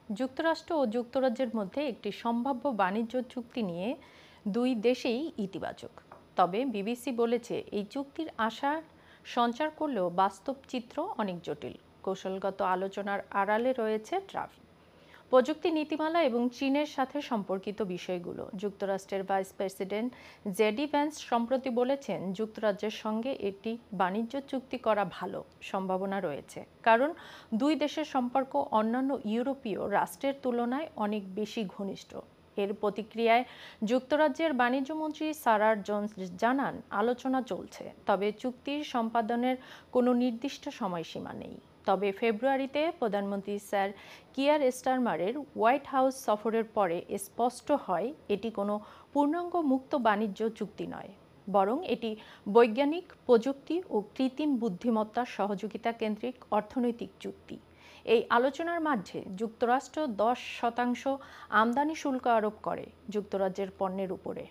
যুক্তরাষ্ট্র ও যুক্তরাজ্যের মধ্যে একটি সম্ভাব্য বাণিজ্য চুক্তি নিয়ে দুই দেশেই ইতিবাচক। তবে বিবিসি বলেছে এই চুক্তির আশা সঞ্চার করলেও বাস্তব চিত্র অনেক জটিল। কৌশলগত আলোচনার আড়ালে রয়েছে ট্রাফিক, প্রযুক্তি নীতিমালা এবং চীনের সাথে সম্পর্কিত বিষয়গুলো। যুক্তরাষ্ট্রের ভাইস প্রেসিডেন্ট জেডি ভ্যান্স সম্প্রতি বলেছেন, যুক্তরাজ্যের সঙ্গে এটি বাণিজ্য চুক্তি করা ভালো সম্ভাবনা রয়েছে, কারণ দুই দেশের সম্পর্ক অন্যান্য ইউরোপীয় রাষ্ট্রের তুলনায় অনেক বেশি ঘনিষ্ঠ। এর প্রতিক্রিয়ায় যুক্তরাজ্যের বাণিজ্যমন্ত্রী সারাহ জোন্স জানান, আলোচনা চলছে, তবে চুক্তির সম্পাদনের কোনো নির্দিষ্ট সময়সীমা নেই। তবে ফেব্রুয়ারিতে প্রধানমন্ত্রী স্যার কিয়ার স্টারমারের হোয়াইট হাউস সফরের পরে স্পষ্ট হয় এটি কোনো পূর্ণাঙ্গ মুক্ত বাণিজ্য চুক্তি নয়, বরং এটি বৈজ্ঞানিক প্রযুক্তি ও কৃত্রিম বুদ্ধিমত্তার সহযোগিতা কেন্দ্রিক অর্থনৈতিক চুক্তি। এই আলোচনার মাঝে যুক্তরাষ্ট্র 10% আমদানি শুল্ক আরোপ করে যুক্তরাজ্যের পণ্যের উপরে।